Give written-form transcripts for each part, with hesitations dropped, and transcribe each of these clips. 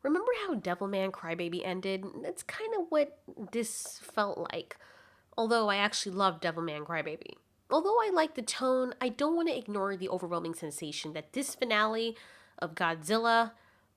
Remember how Devilman Crybaby ended? That's kind of what this felt like. Although I actually love Devilman Crybaby. Although I like the tone, I don't want to ignore the overwhelming sensation that this finale of Godzilla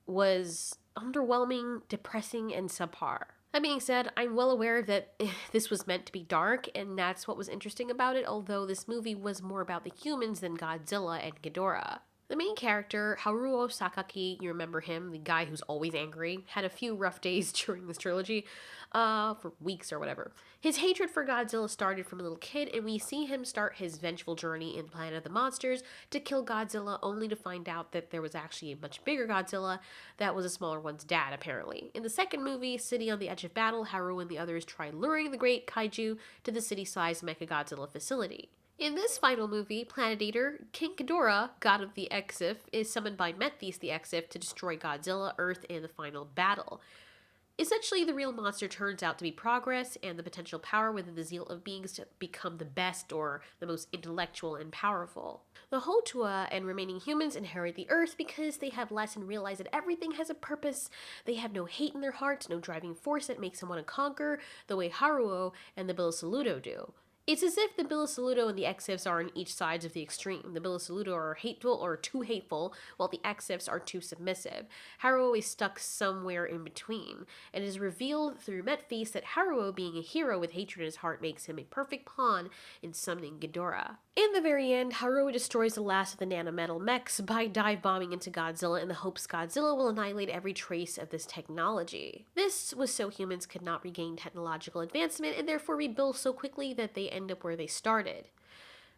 was underwhelming, depressing, and subpar. That being said, I'm well aware that this was meant to be dark, and that's what was interesting about it, although this movie was more about the humans than Godzilla and Ghidorah. The main character, Haruo Sakaki, you remember him, the guy who's always angry, had a few rough days during this trilogy, for weeks or whatever. His hatred for Godzilla started from a little kid, and we see him start his vengeful journey in Planet of the Monsters to kill Godzilla, only to find out that there was actually a much bigger Godzilla that was a smaller one's dad, apparently. In the second movie, City on the Edge of Battle, Haru and the others try luring the great kaiju to the city-sized Mechagodzilla facility. In this final movie, Planet Eater, King Ghidorah, god of the Exif, is summoned by Mephes the Exif to destroy Godzilla, Earth, in the final battle. Essentially, the real monster turns out to be progress and the potential power within the zeal of beings to become the best or the most intellectual and powerful. The Hotua and remaining humans inherit the Earth because they have less and realize that everything has a purpose. They have no hate in their hearts, no driving force that makes them want to conquer, the way Haruo and the Bilisaludo do. It's as if the Bilisaludo and the Exifs are on each sides of the extreme. The Bilisaludo are hateful or too hateful, while the Exifs are too submissive. Haruo is stuck somewhere in between. It is revealed through Mephes that Haruo, being a hero with hatred in his heart, makes him a perfect pawn in summoning Ghidorah. In the very end, Haruo destroys the last of the nanometal mechs by dive-bombing into Godzilla in the hopes Godzilla will annihilate every trace of this technology. This was so humans could not regain technological advancement and therefore rebuild so quickly that they end up where they started.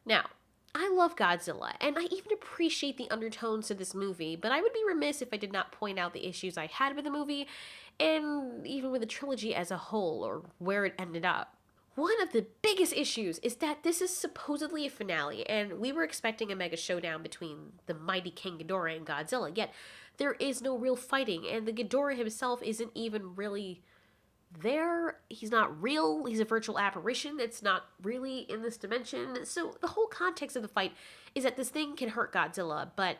Now, I love Godzilla, and I even appreciate the undertones to this movie, but I would be remiss if I did not point out the issues I had with the movie, and even with the trilogy as a whole, or where it ended up. One of the biggest issues is that this is supposedly a finale, and we were expecting a mega showdown between the mighty King Ghidorah and Godzilla, yet there is no real fighting, and the Ghidorah himself isn't even really there. He's not real. He's a virtual apparition that's not really in this dimension. So the whole context of the fight is that this thing can hurt Godzilla, but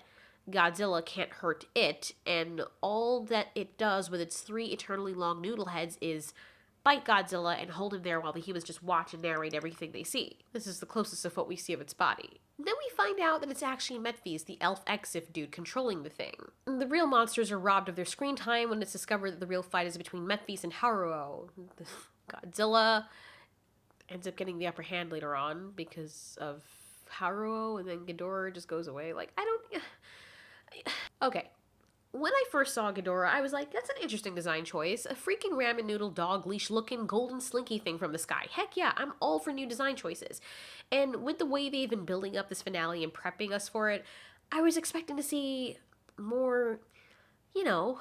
Godzilla can't hurt it, and all that it does with its three eternally long noodle heads is bite Godzilla and hold him there while the humans just watch and narrate everything they see. This is the closest of what we see of its body. Then we find out that it's actually Mephes, the elf Exif dude, controlling the thing. The real monsters are robbed of their screen time when it's discovered that the real fight is between Mephes and Haruo. Godzilla ends up getting the upper hand later on because of Haruo, and then Ghidorah just goes away. Okay. When I first saw Ghidorah, I was like, that's an interesting design choice. A freaking ramen noodle dog leash looking golden slinky thing from the sky. Heck yeah, I'm all for new design choices. And with the way they've been building up this finale and prepping us for it, I was expecting to see more, you know,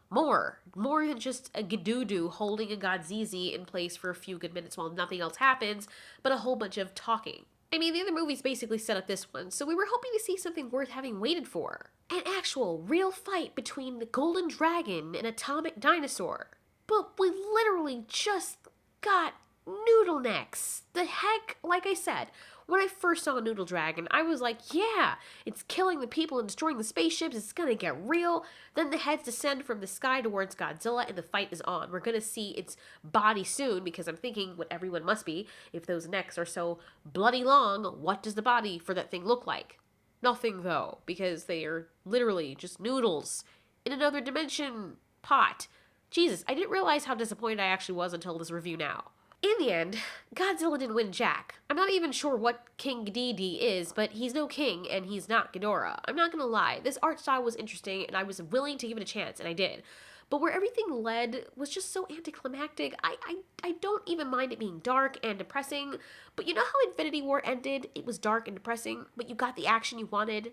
more than just a Gedudu holding a Godzizi in place for a few good minutes while nothing else happens, but a whole bunch of talking. I mean, the other movies basically set up this one, so we were hoping to see something worth having waited for. An actual, real fight between the Golden Dragon and Atomic Dinosaur. But we literally just got noodle necks. The heck, like I said, when I first saw Noodle Dragon, I was like, yeah, it's killing the people and destroying the spaceships, it's gonna get real. Then the heads descend from the sky towards Godzilla and the fight is on. We're gonna see its body soon because I'm thinking what everyone must be, if those necks are so bloody long, what does the body for that thing look like? Nothing though, because they are literally just noodles in another dimension pot. Jesus, I didn't realize how disappointed I actually was until this review now. In the end, Godzilla didn't win jack. I'm not even sure what King Ghidorah is, but he's no king and he's not Ghidorah. I'm not gonna lie, this art style was interesting and I was willing to give it a chance, and I did. But where everything led was just so anticlimactic. I don't even mind it being dark and depressing, but you know how Infinity War ended? It was dark and depressing, but you got the action you wanted,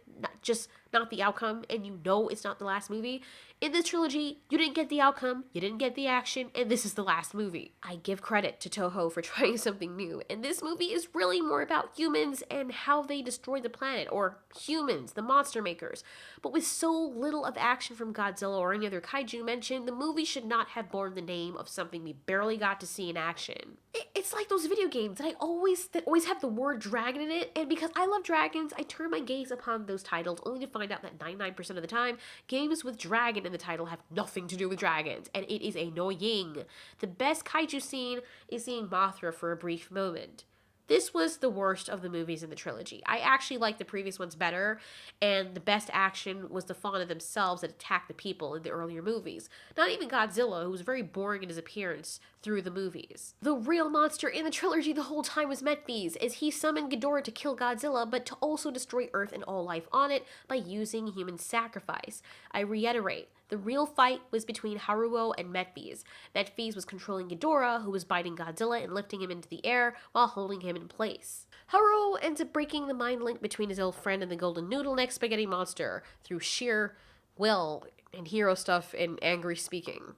not the outcome, and you know it's not the last movie. In this trilogy, you didn't get the outcome, you didn't get the action, and this is the last movie. I give credit to Toho for trying something new, and this movie is really more about humans and how they destroy the planet, or humans, the monster makers. But with so little of action from Godzilla or any other kaiju mentioned, the movie should not have borne the name of something we barely got to see in action. It's like those video games that I always movies that always have the word dragon in it, and because I love dragons, I turn my gaze upon those titles only to find out that 99% of the time, games with dragon in the title have nothing to do with dragons, and it is annoying. The best kaiju scene is seeing Mothra for a brief moment. This was the worst of the movies in the trilogy. I actually liked the previous ones better, and the best action was the fauna themselves that attacked the people in the earlier movies. Not even Godzilla, who was very boring in his appearance through the movies. The real monster in the trilogy the whole time was Metphies, as he summoned Ghidorah to kill Godzilla, but to also destroy Earth and all life on it by using human sacrifice. I reiterate, the real fight was between Haruo and Metphies. Metphies was controlling Ghidorah, who was biting Godzilla and lifting him into the air while holding him in place. Haruo ends up breaking the mind link between his old friend and the golden noodle neck spaghetti monster through sheer will and hero stuff and angry speaking.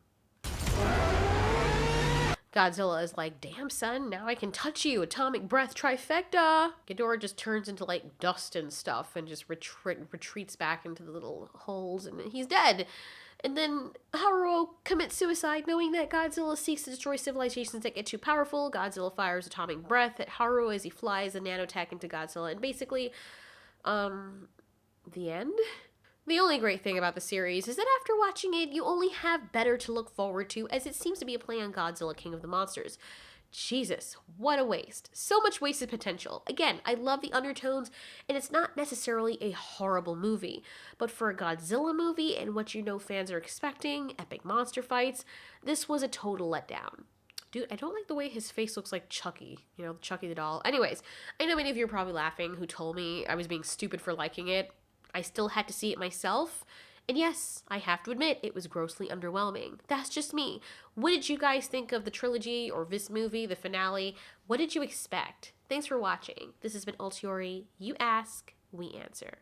Godzilla is like, damn son, now I can touch you, atomic breath trifecta. Ghidorah just turns into like dust and stuff and just retreats back into the little holes and he's dead. And then Haruo commits suicide knowing that Godzilla seeks to destroy civilizations that get too powerful. Godzilla fires atomic breath at Haruo as he flies a nanotech into Godzilla and basically, the end? The only great thing about the series is that after watching it, you only have better to look forward to, as it seems to be a play on Godzilla, King of the Monsters. Jesus, what a waste. So much wasted potential. Again, I love the undertones, and it's not necessarily a horrible movie, but for a Godzilla movie and what you know fans are expecting, epic monster fights, this was a total letdown. Dude, I don't like the way his face looks like Chucky, Chucky the doll. Anyways, I know many of you are probably laughing who told me I was being stupid for liking it. I still had to see it myself. And yes, I have to admit, it was grossly underwhelming. That's just me. What did you guys think of the trilogy or this movie, the finale? What did you expect? Thanks for watching. This has been Altiori. You ask, we answer.